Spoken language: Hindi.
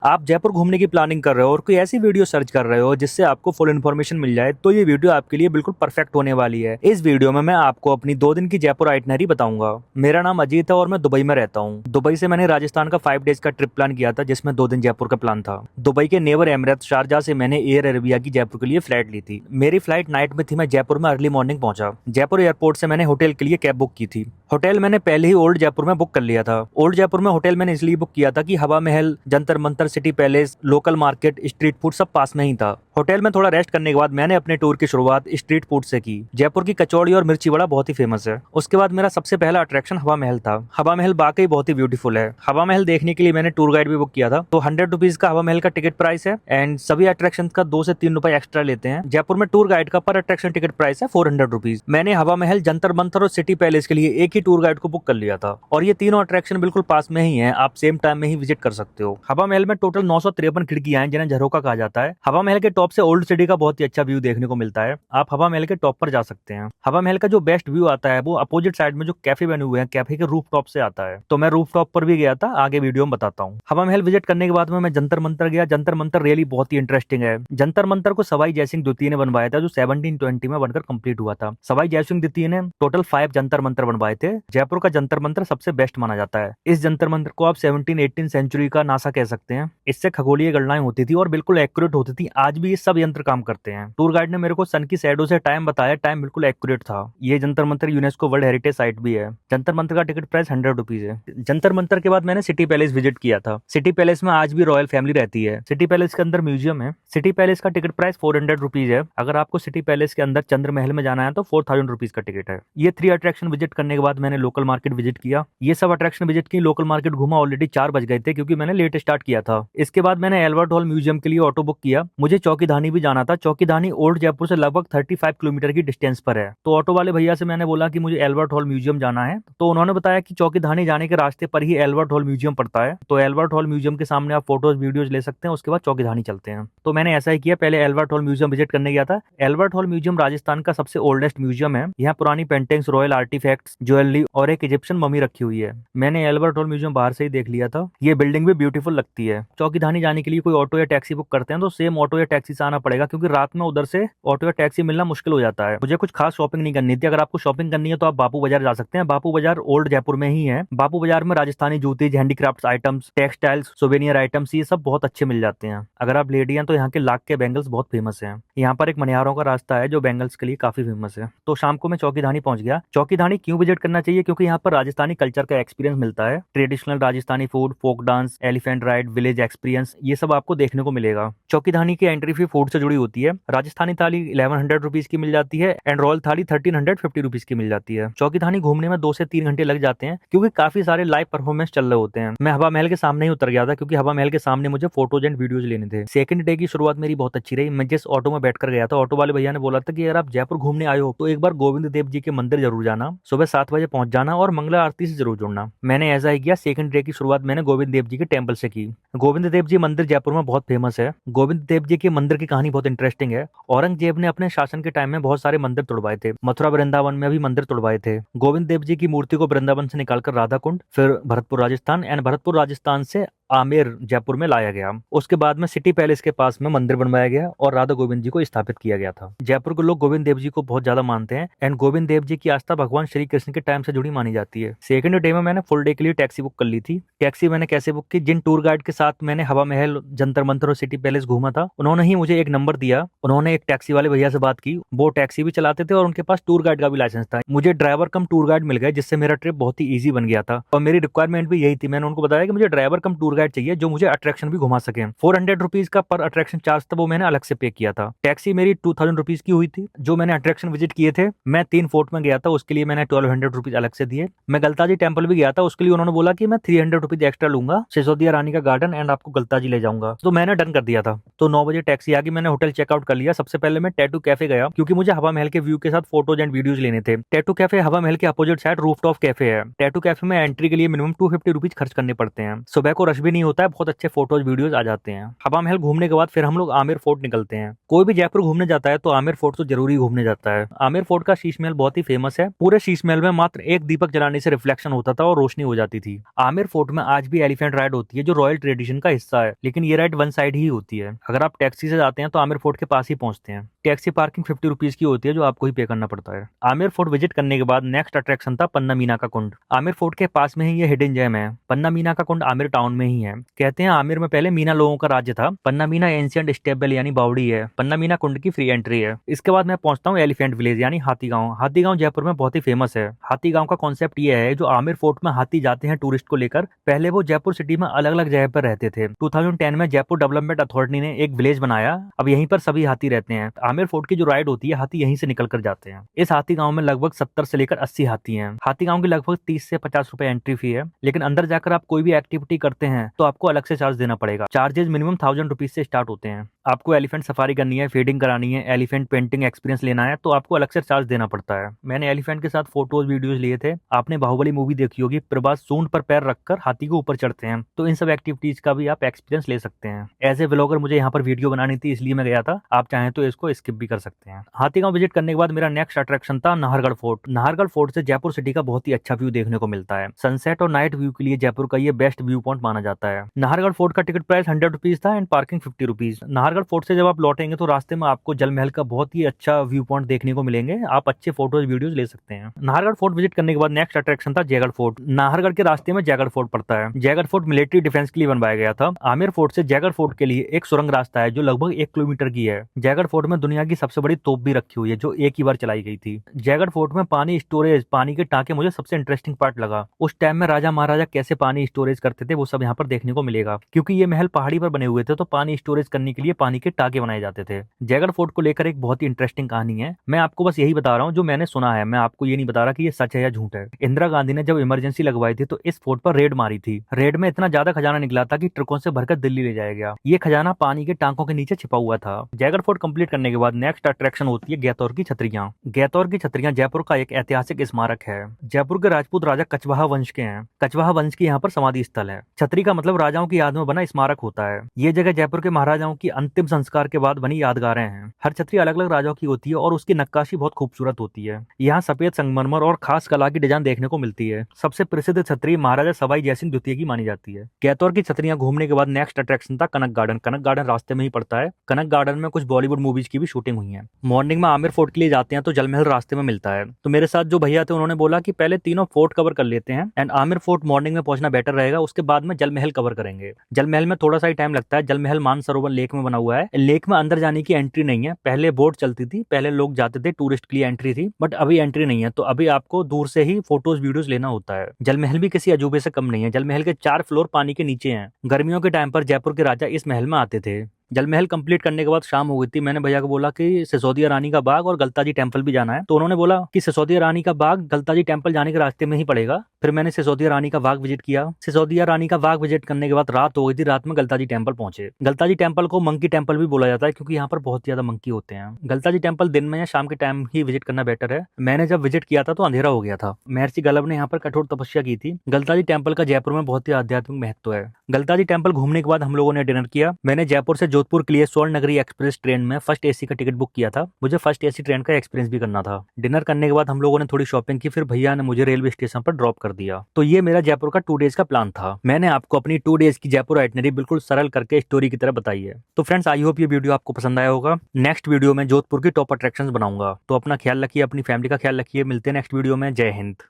आप जयपुर घूमने की प्लानिंग कर रहे हो और कोई ऐसी वीडियो सर्च कर रहे हो जिससे आपको फुल इन्फॉर्मेशन मिल जाए, तो ये वीडियो आपके लिए बिल्कुल परफेक्ट होने वाली है। इस वीडियो में मैं आपको अपनी 2 दिन की जयपुर आइटनरी बताऊंगा। मेरा नाम अजीत है और मैं दुबई में रहता हूँ। दुबई से मैंने राजस्थान का 5 डेज का ट्रिप प्लान किया था, जिसमें 2 दिन जयपुर का प्लान था। दुबई के नेवर एमिरेट्स शारजाह से मैंने एयर अरेबिया की जयपुर के लिए फ्लाइट ली थी। मेरी फ्लाइट नाइट में थी। मैं जयपुर में अर्ली मॉर्निंग पहुंचा। जयपुर एयरपोर्ट से मैंने होटल के लिए कैब बुक की थी। होटल मैंने पहले ही ओल्ड जयपुर में बुक कर लिया था। ओल्ड जयपुर में होटल मैंने इसलिए बुक किया था कि हवा महल, Jantar Mantar, city palace, local market, street food सब पास में ही था। होटल में थोड़ा रेस्ट करने के बाद मैंने अपने टूर की शुरुआत स्ट्रीट फूड से की। जयपुर की कचौड़ी और मिर्ची वड़ा बहुत ही फेमस है। उसके बाद मेरा सबसे पहला अट्रैक्शन हवा महल था। हवा महल वाकई बहुत ही ब्यूटीफुल है। हवा महल देखने के लिए मैंने टूर गाइड भी बुक किया था। तो 100 रुपीज का हवा महल का टिकट प्राइस है एंड सभी अट्रैक्शन का 2 से 3 रुपए एक्स्ट्रा लेते हैं। जयपुर में टूर गाइड का पर अट्रैक्शन टिकट प्राइस है 400 रुपीज। मैंने हवा महल, जंतर मंतर और सिटी पैलेस के लिए एक ही टूर गाइड को बुक कर लिया था और ये तीनों अट्रैक्शन बिल्कुल पास में ही है। आप सेम टाइम में ही विजिट कर सकते हो। हवा महल में टोटल 953 खिड़कियां हैं, जिन्हें झरोका कहा जाता है। हवा महल के टॉप से ओल्ड सिटी का बहुत ही अच्छा व्यू देखने को मिलता है। आप हवा महल के टॉप पर जा सकते हैं। हवा महल का जो बेस्ट व्यू आता है वो अपोजिट साइड में जो कैफे बने हुए हैं, कैफे के रूफ टॉप से आता है। तो मैं रूफ टॉप पर भी गया था, आगे वीडियो में बताता हूँ। हवा महल विजिट करने के बाद में मैं जंतर मंतर गया। जंतर मंतर रियली बहुत ही इंटरेस्टिंग है। जंतर मंतर को सवाई जयसिंह द्वितीय ने बनवाया था, जो 1720 में बनकर कंप्लीट हुआ था। सवाई जयसिंह द्वितीय ने टोटल 5 जंतर मंतर बनवाए थे। जयपुर का जंतर मंतर सबसे बेस्ट माना जाता है। इस जंतर मंतर को आप 17-18 सेंचुरी का नासा कह सकते हैं। इससे खगोलीय गणनाएं होती थी और बिल्कुल एक्यूरेट होती थी। आज भी ये सब यंत्र काम करते हैं। टूर गाइड ने मेरे को सन की शैडो से टाइम बताया, टाइम बिल्कुल एक्यूरेट था। ये Jantar Mantar UNESCO world heritage site भी है। जंतर मंतर का टिकट प्राइस 100 रुपीज है। जंतर मंतर के बाद मैंने सिटी पैलेस विजिट किया था। सिटी पैलेस में आज भी रॉयल फैमिली रहती है। सिटी पैलेस के अंदर म्यूजियम है। सिटी पैलेस का टिकट प्राइस 400 रुपीज है। अगर आपको सिटी पैलेस के अंदर चंद्र महल में जाना है तो 4000 रुपीज का टिकट है। ये 3 अट्रैक्शन विजिट करने के बाद मैंने लोकल मार्केट विजिट किया। ये सब अट्रैक्शन विजिट की, लोकल मार्केट घूमा। ऑलरेडी 4 बज गए थे क्योंकि मैंने लेट स्टार्ट किया था। इसके बाद मैंने एल्बर्ट हॉल म्यूजियम के लिए ऑटो बुक किया। मुझे चौकीधानी भी जाना था। चौकीधानी ओल्ड जयपुर से लगभग 35 किलोमीटर की डिस्टेंस पर है। तो ऑटो वाले भैया से मैंने बोला कि मुझे एल्बर्ट हॉल म्यूजियम जाना है। तो उन्होंने बताया कि चौकीधानी जाने के रास्ते पर ही एल्बर्ट हॉल म्यूजियम पड़ता है। तो एल्बर्ट हॉल म्यूजियम के सामने आप फोटोज वीडियोज ले सकते हैं, उसके बाद चौकीधानी चलते हैं। तो मैंने ऐसा ही किया। पहले एल्बर्ट हॉल म्यूजियम विजिट करने गया था। एल्बर्ट हॉल म्यूजियम राजस्थान का सबसे ओल्डेस्ट म्यूजियम है। यहाँ पुरानी पेंटिंग्स, रॉयल आर्टिफैक्ट्स, ज्वेलरी और एक इजिप्शियन मम्मी रखी हुई है। मैंने एल्बर्ट हॉल म्यूजियम बाहर से ही देख लिया था। ये बिल्डिंग भी ब्यूटीफुल लगती है। चौकीधानी जाने के लिए कोई ऑटो या टैक्सी बुक करते हैं तो सेम ऑटो या टैक्सी से आना पड़ेगा, क्योंकि रात में उधर से ऑटो या टैक्सी मिलना मुश्किल हो जाता है। मुझे कुछ खास शॉपिंग नहीं करनी थी। अगर आपको शॉपिंग करनी है तो आप बापू बाजार जा सकते हैं। बापू बाजार ओल्ड जयपुर में ही है। बापू बाजार में राजस्थानी जूती, handicraft items, textiles, souvenir items, ये सब बहुत अच्छे मिल जाते हैं। अगर आप लेडी हैं तो यहाँ के लाख के बैंगल्स बहुत फेमस हैं। यहाँ पर एक मनिहारों का रास्ता है जो बैंगल्स के लिए काफी फेमस है। तो शाम को मैं चौकीधानी पहुंच गया। चौकीधानी क्यों विजिट करना चाहिए? क्योंकि यहाँ पर राजस्थानी कल्चर का एक्सपीरियंस मिलता है। Traditional Rajasthani food, folk dance, elephant ride, village experience, ये सब आपको देखने को मिलेगा। चौकीधानी की एंट्री फी फूड से जुड़ी होती है। राजस्थानी थाली 1100 रुपीज की मिल जाती है एंड रॉयल थाली 1350 रुपीज की मिल जाती है। चौकीधानी घूमने में 2 से 3 घंटे लग जाते हैं क्योंकि काफी सारे लाइव परफॉर्मेंस चल रहे होते हैं। मैं हवा महल के सामने ही उतर गया था क्योंकि हवा महल के सामने मुझे फोटोज एंड वीडियोज लेने थे। सेकंड डे की शुरुआत मेरी बहुत अच्छी रही। मैं जिस ऑटो में बैठकर गया था, ऑटो वाले भैया ने बोला था कि अगर आप जयपुर घूमने आए हो तो एक बार गोविंद देव जी के मंदिर जरूर जाना, सुबह 7 बजे पहुंच जाना और मंगला आरती से जरूर जुड़ना। मैंने ऐसा ही किया। सेकंड डे की शुरुआत मैंने गोविंद देव जी के टेम्पल से की। गोविंद देव जी मंदिर जयपुर में बहुत फेमस है। गोविंद देव जी के मंदिर की कहानी बहुत इंटरेस्टिंग है। औरंगजेब ने अपने शासन के टाइम में बहुत सारे मंदिर तोड़वाए थे। मथुरा वृंदावन में भी मंदिर तोड़वाए थे। गोविंद देव जी की मूर्ति को वृंदावन से निकालकर राधा कुंड, फिर भरतपुर राजस्थान एंड भरतपुर राजस्थान से आमेर जयपुर में लाया गया। उसके बाद में सिटी पैलेस के पास में मंदिर बनवाया गया और राधा गोविंद जी को स्थापित किया गया था। जयपुर के लोग गोविंद देव जी को बहुत ज्यादा मानते हैं एंड गोविंद देव जी की आस्था भगवान श्री कृष्ण के टाइम से जुड़ी मानी जाती है। सेकंड डे में मैंने फुल डे के लिए टैक्सी बुक कर ली थी। टैक्सी मैंने कैसे बुक की? जिन टूर गाइड के साथ मैंने हवा महल, जंतर मंतर और सिटी पैलेस घूमा था, उन्होंने ही मुझे एक नंबर दिया। उन्होंने एक टैक्सी वाले भैया से बात की। वो टैक्सी भी चलाते थे और उनके पास टूर गाइड का भी लाइसेंस था। मुझे ड्राइवर कम टूर गाइड मिल गए, जिससे मेरा ट्रिप बहुत ही ईजी बन गया था और मेरी रिक्वायरमेंट भी यही थी। मैंने उनको बताया कि मुझे ड्राइवर कम टूर गाइड चाहिए जो मुझे अट्रैक्शन भी घुमा सके। 400 रुपीज का पर अट्रैक्शन चार्ज था, वो मैंने अलग से पे किया था। टैक्सी मेरी 2000 रुपीज की हुई थी। जो मैंने अट्रैक्शन विजिट किए थे, मैं 3 फोर्ट में गया था, उसके लिए मैंने 1200 रुपीज अलग से दिए। मैं गलताजी टेम्पल भी गया था, उसके लिए उन्होंने बोला कि मैं 300 रुपीज एक्स्ट्रा लूंगा, सिसोदिया रानी का गार्डन एंड आपको गलताजी ले जाऊंगा। तो मैंने डन कर दिया था। तो 9 बजे टैक्सी आ गई। मैंने होटल चेकआउट कर लिया। सबसे पहले मैं टैटू कैफे गया क्योंकि मुझे हवा महल के व्यू के साथ फोटोज एंड वीडियोज लेने थे। टैटू कैफे हवा महल के अपोजिट साइड रूफटॉप कैफे है। टैटू कैफे में एंट्री के लिए मिनिमम 250 रुपीज खर्च करने पड़ते हैं। सुबह को रश भी नहीं होता है, बहुत अच्छे फोटोज वीडियोज आ जाते हैं। हवा महल घूमने के बाद फिर हम लोग आमेर फोर्ट निकलते हैं। कोई भी जयपुर घूमने जाता है तो आमेर फोर्ट तो जरूरी घूमने जाता है। आमेर फोर्ट का शीश महल बहुत ही फेमस है। पूरे शीश महल में मात्र एक दीपक जलाने से रिफ्लेक्शन होता था और रोशनी हो जाती थी। आमेर फोर्ट में आज भी एलिफेंट राइड होती है जो रॉयल ट्रेडिशन का हिस्सा है, लेकिन ये राइड वन साइड ही होती है। अगर आप टैक्सी से जाते हैं तो आमेर फोर्ट के पास ही पहुंचते हैं। टैक्सी पार्किंग 50 रुपीज की होती है जो आपको ही पे करना पड़ता है। आमेर फोर्ट विजिट करने के बाद नेक्स्ट अट्रैक्शन था पन्ना मीना का कुंड। आमेर फोर्ट के पास में ही ये हिडन जेम है। पन्ना मीना का कुंड आमेर टाउन में ही है। कहते हैं आमेर में पहले मीना लोगों का राज्य था। पन्ना मीना एंशिएंट स्टेबल यानी बावड़ी है। पन्ना मीना कुंड की फ्री एंट्री है। इसके बाद मैं पहुंचता हूँ एलिफेंट विलेज यानी हाथी गांव। हाथी गांव जयपुर में बहुत ही फेमस है। हाथी गांव का कॉन्सेप्ट ये है, जो आमेर फोर्ट में हाथी जाते हैं टूरिस्ट को लेकर, पहले वो जयपुर सिटी में अलग अलग जगह पर रहते थे। 2010 में जयपुर डेवलपमेंट अथॉरिटी ने एक विलेज बनाया, अब यहीं पर सभी हाथी रहते हैं। आमेर फोर्ट की जो राइड होती है हाथी यहीं से निकल कर जाते हैं। इस हाथी गांव में लगभग 70 से लेकर 80 हाथी हैं। हाथी गांव की लगभग 30 से 50 रुपए एंट्री फी है, लेकिन अंदर जाकर आप कोई भी एक्टिविटी करते हैं तो आपको अलग से चार्ज देना पड़ेगा। चार्जेस मिनिमम 1000 रुपीज से स्टार्ट होते हैं। आपको एलिफेंट सफारी करनी है, फीडिंग करानी है, एलिफेंट पेंटिंग एक्सपीरियंस लेना है तो आपको अलग से चार्ज देना पड़ता है। मैंने एलिफेंट के साथ फोटोज वीडियोज लिए थे। आपने बाहुबली मूवी देखी होगी, प्रभास सूंड पर पैर रखकर हाथी के ऊपर चढ़ते हैं, तो इन सब एक्टिविटीज का भी आप एक्सपीरियंस ले सकते हैं। एज ए व्लॉगर मुझे यहाँ पर वीडियो बनानी थी इसलिए मैं गया था, आप चाहें तो इसको स्किप भी कर सकते हैं। हाथी गांव विजिट करने के बाद मेरा नेक्स्ट अट्रैक्शन था नाहरगढ़ फोर्ट। नाहरगढ़ फोर्ट से जयपुर सिटी का बहुत ही अच्छा व्यू देखने को मिलता है। सनसेट और नाइट व्यू के लिए जयपुर का ये बेस्ट व्यू पॉइंट माना जाता है। नाहरगढ़ फोर्ट का टिकट प्राइस 100 रुपीज था and parking 50 rupees. Nahargarh fort से जब आप लौटेंगे तो रास्ते में आपको जल महल का बहुत ही अच्छा व्यू पॉइंट देखने को मिलेंगे। आप अच्छे फोटोज वीडियोज ले सकते हैं। नाहरगढ़ फोर्ट विजिट करने के बाद नेक्स्ट अट्रैक्शन था जयगढ़ फोर्ट। नाहरगढ़ के रास्ते में जयगढ़ फोर्ट पड़ता है। जयगढ़ फोर्ट मिलिट्री डिफेंस के लिए बनवाया गया था। आमेर फोर्ट से जयगढ़ फोर्ट के लिए एक सुरंग रास्ता है जो लगभग 1 किलोमीटर की है। जयगढ़ फोर्ट में दुनिया की सबसे बड़ी तोप भी रखी हुई है जो एक ही बार चलाई गई थी। जयगढ़ फोर्ट में पानी स्टोरेज, पानी के टांके मुझे सबसे इंटरेस्टिंग पार्ट लगा। उस टाइम में राजा महाराजा कैसे पानी स्टोरेज करते थे वो सब यहाँ पर देखने को मिलेगा, क्योंकि ये महल पहाड़ी पर बने हुए थे तो पानी स्टोरेज करने के लिए पानी के टांके बनाए जाते थे। जयगढ़ फोर्ट को लेकर एक बहुत ही इंटरेस्टिंग कहानी है। मैं आपको बस यही बता रहा हूँ जो मैंने सुना है, मैं आपको ये नहीं बता रहा कि ये सच है या झूठ है। इंदिरा गांधी ने जब इमरजेंसी लगवाई थी तो इस फोर्ट पर रेड मारी थी। रेड में इतना ज्यादा खजाना निकला था कि ट्रकों से भरकर दिल्ली ले जाया गया। ये खजाना पानी के टांकों के नीचे छिपा हुआ था। जयगढ़ फोर्ट कंप्लीट करने के बाद नेक्स्ट अट्रैक्शन होती है गैतौर की छतरियां। गैतौर की छतरियां जयपुर का एक ऐतिहासिक स्मारक है। जयपुर के राजपूत राजा कछवाहा वंश के हैं। कछवाहा वंश की यहाँ पर समाधि स्थल है। छतरी का मतलब राजाओं की याद में बना स्मारक होता है। ये जगह जयपुर के महाराजाओं की अंतिम संस्कार के बाद बनी यादगारें हैं। हर छतरी अलग अलग राजाओं की होती है और उसकी नक्काशी बहुत खूबसूरत होती है। यहाँ सफेद संगमरमर और खास कला की डिजाइन देखने को मिलती है। सबसे प्रसिद्ध छतरी महाराजा सवाई जयसिंह द्वितीय की मानी जाती है। गैतौर की छतरियां घूमने के बाद नेक्स्ट अट्रैक्शन था कनक गार्डन। कनक गार्डन रास्ते में ही पड़ता है। कनक गार्डन में कुछ बॉलीवुड मूवीज की भी शूटिंग हुई है। मॉर्निंग में आमेर फोर्ट के लिए जाते हैं तो जलमहल रास्ते में मिलता है, तो मेरे साथ जो भैया थे उन्होंने बोला कि पहले तीनों फोर्ट कवर कर लेते हैं एंड आमेर फोर्ट मॉर्निंग में पहुंचना बेटर रहेगा, उसके बाद में जलमहल कवर करेंगे। जलमहल में थोड़ा सा ही टाइम लगता है। जलमहल मानसरोवर लेक में बना हुआ है। लेक में अंदर जाने की एंट्री नहीं है। पहले बोट चलती थी, पहले लोग जाते थे, टूरिस्ट के लिए एंट्री थी, बट अभी एंट्री नहीं है, तो अभी आपको दूर से ही फोटोज वीडियोज लेना होता है। जलमहल भी किसी अजूबे से कम नहीं है। जलमहल के 4 फ्लोर पानी के नीचे हैं। गर्मियों के टाइम पर जयपुर के राजा इस महल में आते थे। जलमहल कंप्लीट करने के बाद शाम हो गई थी। मैंने भैया को बोला कि सिसोदिया रानी का बाग और गलताजी टेम्पल भी जाना है, तो उन्होंने बोला कि सिसोदिया रानी का बाग गलताजी टेम्पल जाने के रास्ते में ही पड़ेगा। फिर मैंने सिसोदिया रानी का बाग विजिट किया। सिसोदिया रानी का बाग विजिट करने के बाद रात हो गई थी। रात में गलताजी टेम्पल पहुंचे। गलताजी टेम्पल को मंकी टेम्पल भी बोला जाता है क्योंकि यहाँ पर बहुत ज्यादा मंकी होते हैं। गलताजी टेम्पल दिन में या शाम के टाइम ही विजिट करना बेटर है। मैंने जब विजिट किया था तो अंधेरा हो गया था। महर्षि गलब ने यहाँ पर कठोर तपस्या की थी। गलताजी टेम्पल का जयपुर में बहुत ही आध्यात्मिक महत्व है। गलताजी टेम्पल घूमने के बाद हम लोगों ने डिनर किया। मैंने जयपुर से जोधपुर के लिए स्वर्ण नगरी एक्सप्रेस ट्रेन में फर्स्ट एसी का टिकट बुक किया था। मुझे फर्स्ट एसी ट्रेन का एक्सपीरियंस भी करना था। डिनर करने के बाद हम लोगों ने थोड़ी शॉपिंग की, फिर भैया ने मुझे रेलवे स्टेशन पर ड्रॉप कर दिया। तो ये मेरा जयपुर का 2 डेज का प्लान था। मैंने आपको अपनी 2 डेज की जयपुर आइटनरी बिल्कुल सरल करके स्टोरी की तरह बताई है। तो फ्रेंड्स, आई होप ये वीडियो आपको पसंद आया होगा। नेक्स्ट वीडियो में जोधपुर की टॉप अट्रैक्शंस बनाऊंगा। तो अपना ख्याल रखिए, अपनी फैमिली का ख्याल रखिए। मिलते हैं नेक्स्ट वीडियो में। जय हिंद।